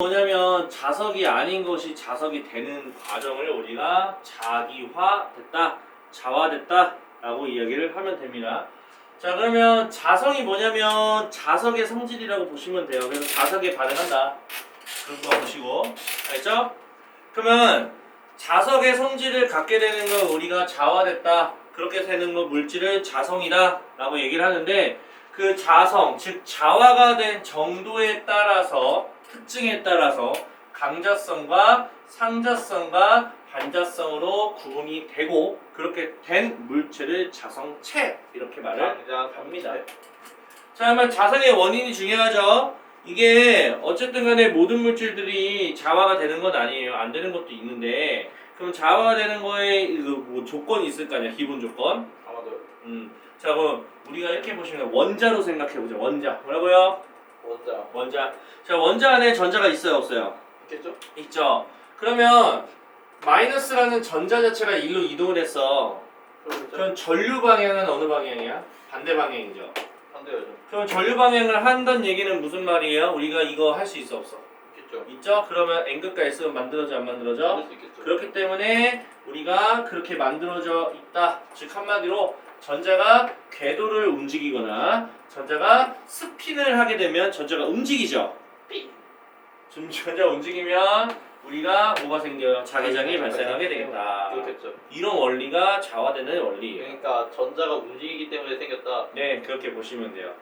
뭐냐면 자석이 아닌 것이 자석이 되는 과정을 우리가 자기화됐다, 자화됐다 라고 이야기를 하면 됩니다. 자, 그러면 자성이 뭐냐면 자석의 성질이라고 보시면 돼요. 그래서 자석에 반응한다 그런 거 보시고, 알겠죠? 그러면 자석의 성질을 갖게 되는 걸 우리가 자화됐다, 그렇게 되는 거 물질을 자성이다 라고 얘기를 하는데, 그 자성, 즉 자화가 된 정도에 따라서, 특징에 따라서 강자성과 상자성과 반자성으로 구분이 되고, 그렇게 된 물질을 자성체 이렇게 말을 합니다. 자, 그러면 자성의 원인이 중요하죠. 이게 어쨌든 간에 모든 물질들이 자화가 되는 건 아니에요. 안 되는 것도 있는데, 그럼 자화가 되는 거에 뭐 조건이 있을 거 아니야, 기본 조건. 아마도요. 자, 그럼 우리가 이렇게 보시면 원자로 생각해보자. 원자. 뭐라고요? 원자. 자, 원자 안에 전자가 있어요, 없어요? 있겠죠? 있죠. 그러면 마이너스라는 전자 자체가 일로 이동을 했어. 그럼 전류 방향은 어느 방향이야? 반대 방향이죠. 반대여죠. 그럼 전류 방향을 한다는 얘기는 무슨 말이에요? 우리가 이거 할 수 있어, 없어? 있겠죠. 있죠? 그러면 N극과 S는 만들어져, 안 만들어져? 만들 수 있겠죠. 그렇기 때문에 우리가 그렇게 만들어져 있다. 즉 한마디로 전자가 궤도를 움직이거나 전자가 스핀을 하게 되면 전자가 움직이죠. 전자가 움직이면 우리가 뭐가 생겨요? 자기장이 발생하게 되겠다. 그렇겠죠. 이런 원리가 자화되는 원리예요. 그러니까 전자가 움직이기 때문에 생겼다. 네, 그렇게 보시면 돼요.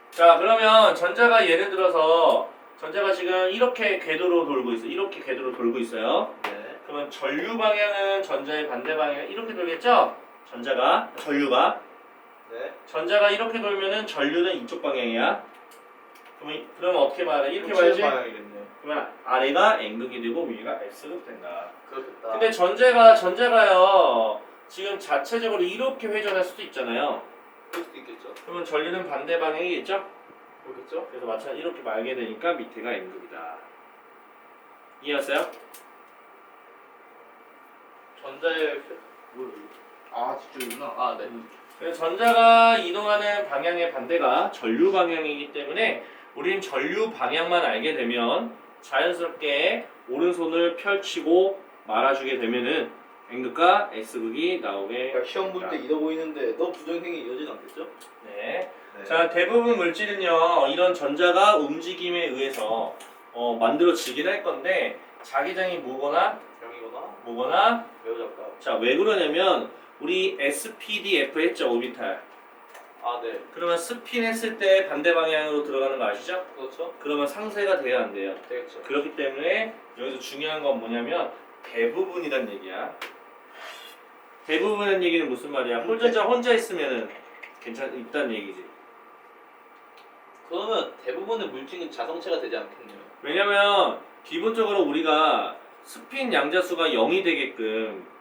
자, 그러면 전자가 예를 들어서 전자가 지금 이렇게 궤도로 돌고 있어. 이렇게 궤도로 돌고 있어요. 네. 그러면 전류 방향은 전자의 반대 방향 이렇게 돌겠죠? 전류가 네. 전자가 이렇게 돌면은 전류는 이쪽 방향이야. 그러면 어떻게 말해? 이렇게 말지? 방향이겠네요. 그러면 아래가 N극이 되고 위가 S극 된다. 그렇겠다. 근데 전자가요 지금 자체적으로 이렇게 회전할 수도 있잖아요. 그럴 수도 있겠죠. 그러면 전류는 반대 방향이겠죠? 그렇겠죠. 그래서 마찬가지 이렇게 말게 되니까 밑에가 N극이다. 이해하세요? 전자의 뒤쪽이구나. 아, 네. 그래서 전자가 이동하는 방향의 반대가 전류 방향이기 때문에 우린 전류 방향만 알게 되면 자연스럽게 오른손을 펼치고 말아주게 되면은 N극과 S극이 나오게. 그러니까 시험 볼 때 이러 보이는데 너 부정행위 이러진 않겠죠? 네. 네. 자, 대부분 물질은요 이런 전자가 움직임에 의해서 만들어지긴 할 건데 자기장이 뭐거나 명이거나 매우 작다. 자, 왜 그러냐면 우리 SPDF 했죠, 오비탈. 아, 네. 그러면 스핀 했을 때 반대 방향으로 들어가는 거 아시죠? 그렇죠. 그러면 상쇄가 돼야 안 돼요. 되겠죠. 그렇기 때문에 여기서 중요한 건 뭐냐면 대부분이란 얘기야. 대부분이란 얘기는 무슨 말이야? 홀전자 혼자 있으면은 있다는 얘기지. 그러면 대부분의 물질은 자성체가 되지 않겠네요. 왜냐면 기본적으로 우리가 스핀 양자수가 0이 되게끔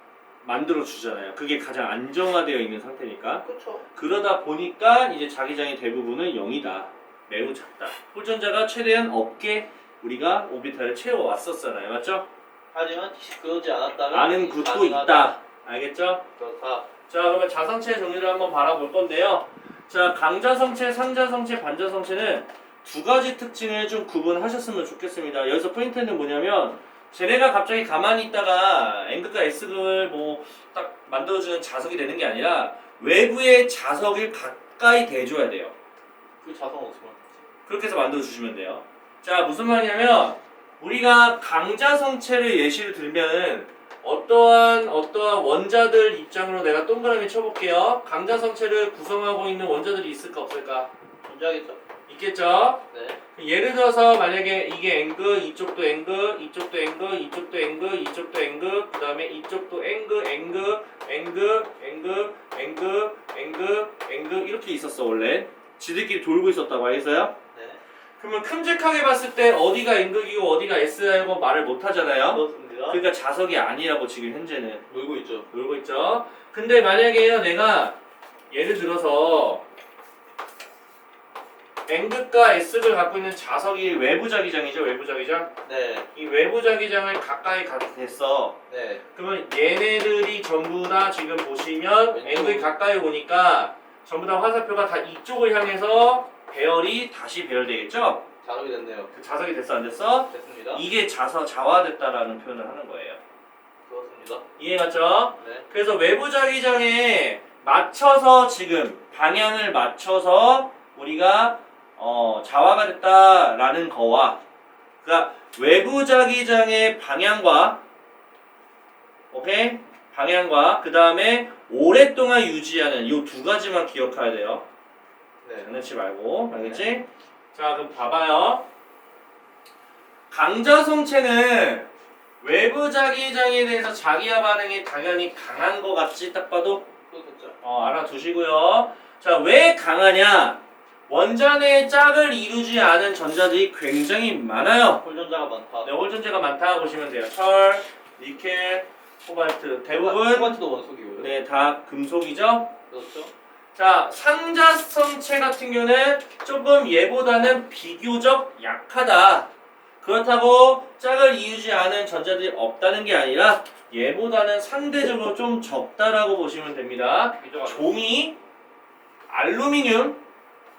만들어 주잖아요. 그게 가장 안정화되어 있는 상태니까. 그렇죠. 그러다 보니까 이제 자기장의 대부분은 0이다. 매우 작다. 홀전자가 최대한 없게 우리가 오비탈을 채워 왔었잖아요. 맞죠? 하지만 그러지 않았다면 아는 굿도 있다. 알겠죠? 그렇다. 자, 그러면 자성체의 종류를 한번 바라볼 건데요. 자, 강자성체, 상자성체, 반자성체는 두 가지 특징을 좀 구분하셨으면 좋겠습니다. 여기서 포인트는 뭐냐면 쟤네가 갑자기 가만히 있다가 N극과 S극을 뭐 딱 만들어주는 자석이 되는 게 아니라 외부의 자석을 가까이 대줘야 돼요. 그 자성은 어떻게 만들지? 그렇게 해서 만들어주시면 돼요. 자, 무슨 말이냐면 우리가 강자성체를 예시를 들면은 어떠한 원자들 입장으로 내가 동그라미 쳐볼게요. 강자성체를 구성하고 있는 원자들이 있을까 없을까? 존재하겠죠? 있겠죠? 네. 예를 들어서 만약에 이게 N극, 이쪽도 N극, 이쪽도 N극, 이쪽도 N극, 이쪽도 N극, 그 다음에 이쪽도 N극, N극, N극, N극, N극, N극, N극 이렇게 있었어 원래. 지들끼리 돌고 있었다고 알겠어요? 네. 그러면 큼직하게 봤을 때 어디가 N극이고 어디가 S라고 말을 못 하잖아요? 그렇습니다. 그러니까 자석이 아니라고 지금 현재는 놀고 있죠. 놀고 있죠. 근데 만약에요 내가 예를 들어서 N극과 S극을 갖고 있는 자석이 외부 자기장이죠. 외부 자기장. 네. 이 외부 자기장을 가까이 가게 됐어. 네. 그러면 얘네들이 전부 다 지금 보시면 왼쪽. N극이 가까이 오니까 전부 다 화살표가 다 이쪽을 향해서 배열이 다시 배열되겠죠? 자석이 됐네요. 그 자석이 됐어 안 됐어? 됐습니다. 이게 자와됐다라는 표현을 하는 거예요. 그렇습니다. 이해갔죠? 네. 그래서 외부 자기장에 맞춰서 지금 방향을 맞춰서 우리가 자화가 됐다라는 거와 그러니까 외부 자기장의 방향과 오케이? 방향과 그 다음에 오랫동안 유지하는 이 두 가지만 기억해야 돼요. 네. 장난치 말고 알겠지? 자 그럼 봐봐요. 강자성체는 외부 자기장에 대해서 자기화 반응이 당연히 강한 것 같지 딱 봐도? 그렇겠죠. 알아두시고요. 자 왜 강하냐? 원자 내에 짝을 이루지 않은 전자들이 굉장히 많아요. 홀전자가 많다. 네, 홀전자가 많다 보시면 돼요. 철, 니켈, 코발트 대부분 코발트도 원소기고요. 네, 다 금속이죠. 그렇죠. 자, 상자성체 같은 경우는 조금 얘보다는 비교적 약하다. 그렇다고 짝을 이루지 않은 전자들이 없다는 게 아니라 얘보다는 상대적으로 좀 적다라고 보시면 됩니다. 비교가 종이, 알루미늄,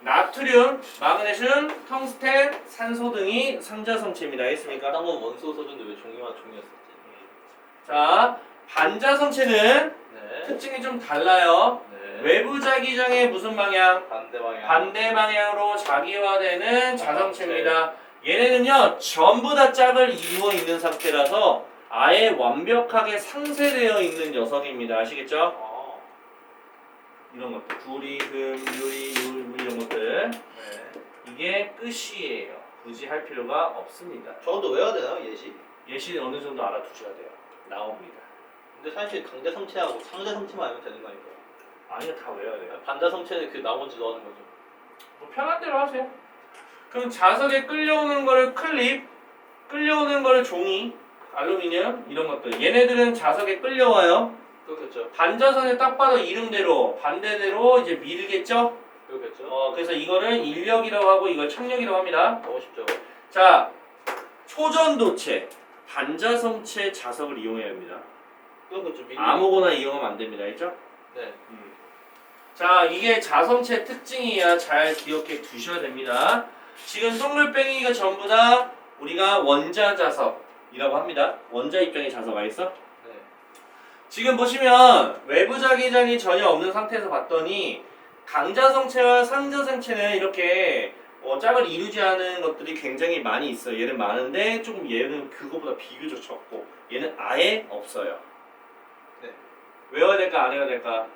나트륨, 마그네슘, 텅스텐, 산소 등이 상자성체입니다. 알겠습니까? 딴건 원소 소주인데 왜 종이와 종이었었지? 자, 반자성체는 네. 특징이 좀 달라요. 네. 외부 자기장의 무슨 방향? 반대 방향. 반대 방향으로 자기화되는 자성체입니다. 얘네는요 전부 다 짝을 이루어 있는 상태라서 아예 완벽하게 상쇄되어 있는 녀석입니다. 아시겠죠? 이런 것들 구리, 금, 유리, 물 이런 것들 네. 이게 끝이에요. 굳이 할 필요가 없습니다. 저것도 외워야 되나요, 예시? 예시는 어느 정도 알아두셔야 돼요. 나옵니다. 근데 사실 강자 성체하고 상자 성체만 알면 되는 거니까요. 아니요 다 외워야 돼요. 반자 성체는 그 나머지 넣는 거죠. 뭐 편한 대로 하세요. 그럼 자석에 끌려오는 거를 클립, 끌려오는 거를 종이, 알루미늄 이런 것들. 얘네들은 자석에 끌려와요. 그렇겠죠. 반자선에 딱 봐도 이름대로 반대대로 이제 밀겠죠. 그렇겠죠. 그래서 이거를 인력이라고 하고 이걸 착력이라고 합니다. 너무 쉽죠. 자, 초전도체, 반자성체 자석을 이용해야 합니다. 그렇겠죠. 미리. 아무거나 이용하면 안 됩니다. 알죠? 네. 자, 이게 자성체 특징이야. 잘 기억해 두셔야 됩니다. 지금 동글뱅이가 전부 다 우리가 원자 자석이라고 합니다. 원자 입장의 자석 알겠어? 네. 지금 보시면 외부 자기장이 전혀 없는 상태에서 봤더니 강자성체와 상자성체는 이렇게 짝을 이루지 않은 것들이 굉장히 많이 있어요. 얘는 많은데 조금 얘는 그거보다 비교적 적고 얘는 아예 없어요. 네. 외워야 될까 안 외워야 될까?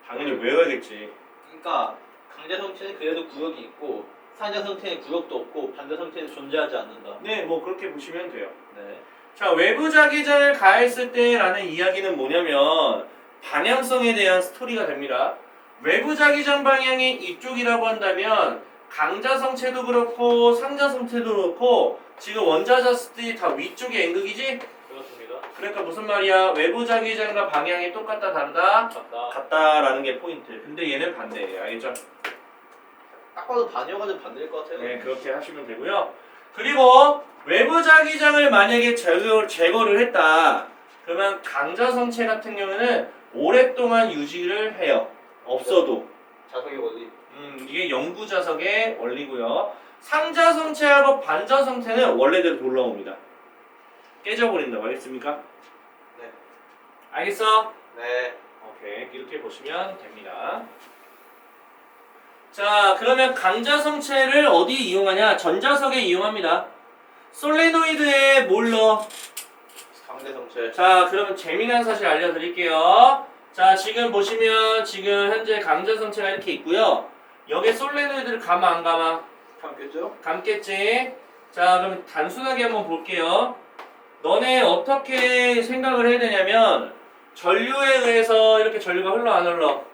당연히 외워야겠지. 그러니까 강자 성체는 그래도 구역이 있고 상자 성체는 구역도 없고 반자 성체는 존재하지 않는다. 네, 뭐 그렇게 보시면 돼요. 네. 자, 외부 자기장을 가했을 때라는 이야기는 뭐냐면 방향성에 대한 스토리가 됩니다. 외부 자기장 방향이 이쪽이라고 한다면 강자성체도 그렇고 상자성체도 그렇고 지금 원자자수들이 다 위쪽의 N극이지? 그렇습니다. 그러니까 무슨 말이야? 외부 자기장과 방향이 똑같다 다르다? 맞다. 같다라는 게 포인트. 근데 얘는 반대예요. 알겠죠? 딱 봐도 반이어가지고 반대일 것 같아요. 네, 그렇게 하시면 되고요. 그리고 외부 자기장을 만약에 제거를 했다. 그러면 강자성체 같은 경우는 오랫동안 유지를 해요. 없어도. 자석의 원리. 이게 영구자석의 원리고요. 상자성체하고 반자성체는 원래대로 돌아옵니다. 깨져버린다고 알겠습니까? 네. 알겠어? 네. 오케이, 이렇게 보시면 됩니다. 자, 그러면 강자성체를 어디 이용하냐? 전자석에 이용합니다. 솔레노이드에 뭘 넣어? 강자 성체. 자, 그러면 재미난 사실 알려드릴게요. 자, 지금 보시면 지금 현재 강자성체가 이렇게 있고요. 여기에 솔레노이드를 감아 안 감아? 감겠죠? 감겠지? 자, 그럼 단순하게 한번 볼게요. 너네 어떻게 생각을 해야 되냐면 전류에 의해서 이렇게 전류가 흘러 안 흘러?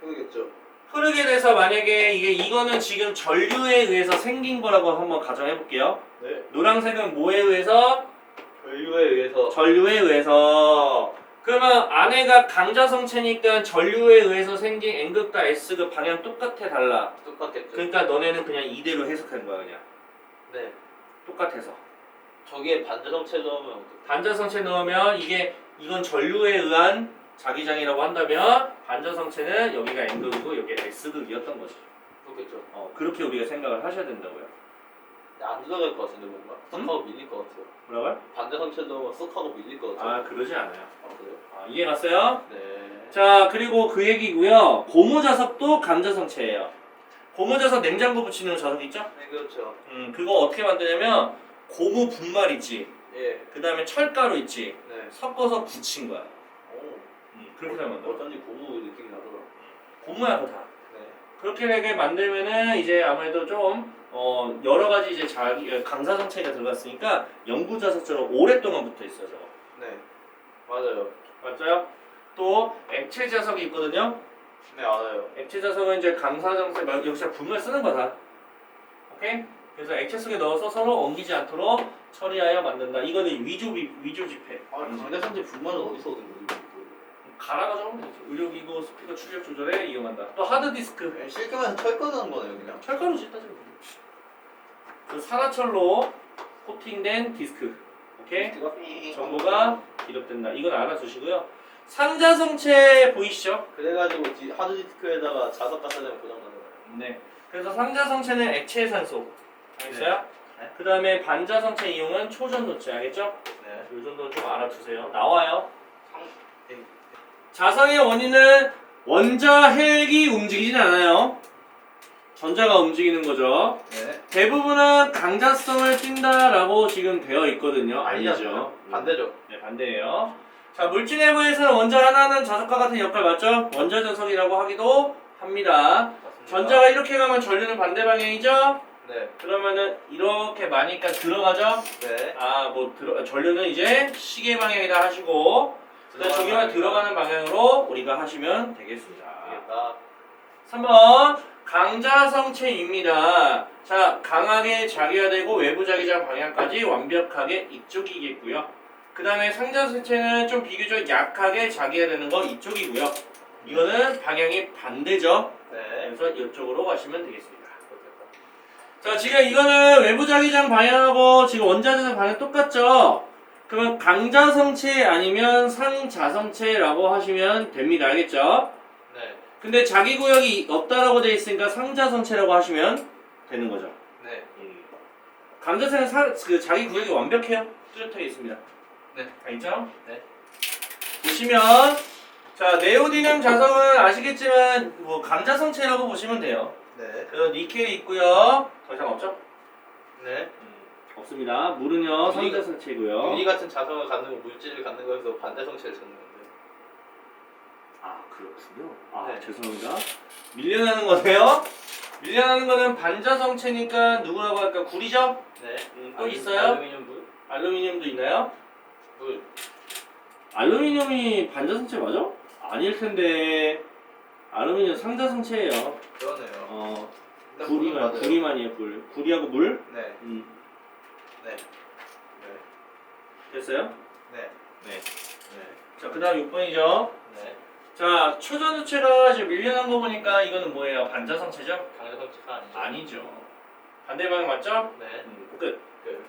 그러겠죠. 흐르게 돼서 만약에 이거는 지금 전류에 의해서 생긴 거라고 한번 가정해 볼게요. 네. 노란색은 뭐에 의해서? 전류에 의해서. 전류에 의해서. 그러면 안에가 강자성체니까 전류에 의해서 생긴 N극과 S극 방향 똑같아 달라. 똑같겠죠. 그러니까 너네는 그냥 이대로 해석한 거야 그냥. 네. 똑같아서. 저기에 반자 성체 넣으면 어떡해? 반자성체 넣으면 이건 전류에 의한 자기장이라고 한다면 반자성체는 여기가 N극이고 여기가 S극이었던 거지. 그렇겠죠. 그렇게 우리가 생각을 하셔야 된다고요. 안 들어갈 것 같은데 뭔가 쏙 하고 밀릴 것 같아요. 뭐라고요? 반대 성체도 쏙 하고 밀릴 것 같아요. 아 그러지 않아요. 아 그래요? 이해 갔어요? 네. 자 그리고 그 얘기고요. 고무자석도 감자성체예요. 고무자석 냉장고 붙이는 자석 있죠? 네 그렇죠. 그거 어떻게 만드냐면 고무 분말 있지. 예. 그 다음에 철가루 있지. 네. 섞어서 붙인 거야. 오. 그렇게 잘 만들어. 어쩐지 고무 느낌이 나더라. 고무야 그거 다. 네. 그렇게 되게 만들면은 이제 아무래도 좀 여러 가지 이제 강사성체가 들어갔으니까 영구자석처럼 오랫동안 붙어 있어 저거. 네. 맞아요. 맞아요? 또 액체 자석이 있거든요. 네 알아요. 액체 자석은 이제 강사성체 여기서 분말 쓰는 거다. 오케이? 그래서 액체 속에 넣어서 서로 엉키지 않도록 처리하여 만든다. 이거는 위조 지폐. 아 강대 성체 분말은 어디서 얻은 거지? 갈아가지고 하면 되지. 의료기구 스피커 출력 조절에 이용한다. 또 하드디스크. 네, 실금에서 철거되는 거네요 그냥. 철가루지 따지고. 그 산화철로 코팅된 디스크. 오케이? 정보가 기록된다. 이건 알아두시고요. 상자성체 보이시죠? 그래가지고 하드디스크에다가 자석 갖다 대면 고장나는 거예요. 네. 그래서 상자성체는 액체 산소. 알겠어요? 네. 그 다음에 반자성체 이용은 초전도체. 알겠죠? 네. 이 정도는 좀 알아두세요. 나와요. 네. 자성의 원인은 원자 헬기 움직이진 않아요. 전자가 움직이는 거죠. 네. 대부분은 강자성을 띈다라고 지금 되어 있거든요. 아니죠. 반대죠. 네, 반대예요. 자, 물질 내부에서는 원자 하나는 자석과 같은 역할 맞죠? 원자 자석이라고 하기도 합니다. 맞습니다. 전자가 이렇게 가면 전류는 반대 방향이죠? 네. 그러면은 이렇게 많으니까 들어가죠? 네. 전류는 이제 시계 방향이다 하시고 그다음 저기만 들어가는 방향으로 우리가 하시면 되겠습니다. 알겠다. 3번 강자성체입니다. 자, 강하게 자기화되고 외부 자기장 방향까지 완벽하게 이쪽이겠고요. 그 다음에 상자성체는 좀 비교적 약하게 자기화되는 거 이쪽이고요. 이거는 방향이 반대죠. 네. 그래서 이쪽으로 가시면 되겠습니다. 자, 지금 이거는 외부 자기장 방향하고 지금 원자재장 방향 똑같죠? 그러면 강자성체 아니면 상자성체라고 하시면 됩니다. 알겠죠? 네. 근데 자기 구역이 없다라고 되어 있으니까 상자성체라고 하시면 되는 거죠. 네. 감자성은 그 자기 구역이 완벽해요. 뚜렷하게 있습니다. 네. 알겠죠? 네. 보시면 자 네오디듐 자석은 아시겠지만 뭐 감자성체라고 보시면 돼요. 네. 그래서 니켈이 있고요. 더 이상 없죠? 네. 없습니다. 물은요 유리- 상자성체고요. 유리 같은 자석을 갖는 거, 물질을 갖는 거에서 반대 성체를 찾는 건데. 아 그렇군요. 네. 죄송합니다. 밀려나는 거세요? 밀려나는 거는 반자성체니까 누구라고 할까? 구리죠? 네. 또 있어요? 알루미늄 물? 알루미늄도 있나요? 물. 알루미늄이 반자성체 맞아? 아닐 텐데 알루미늄 상자성체예요. 그러네요. 일단 구리만 맞아요. 구리만이에요. 구리하고 물. 네. 네. 네. 됐어요? 네. 네. 네. 자 그다음 6번이죠. 네. 자 초전도체가 지금 밀려난 거 보니까 이거는 뭐예요? 반자성체죠? 강제 성체가 아니죠. 아니죠. 반대 방향 맞죠? 네. 끝.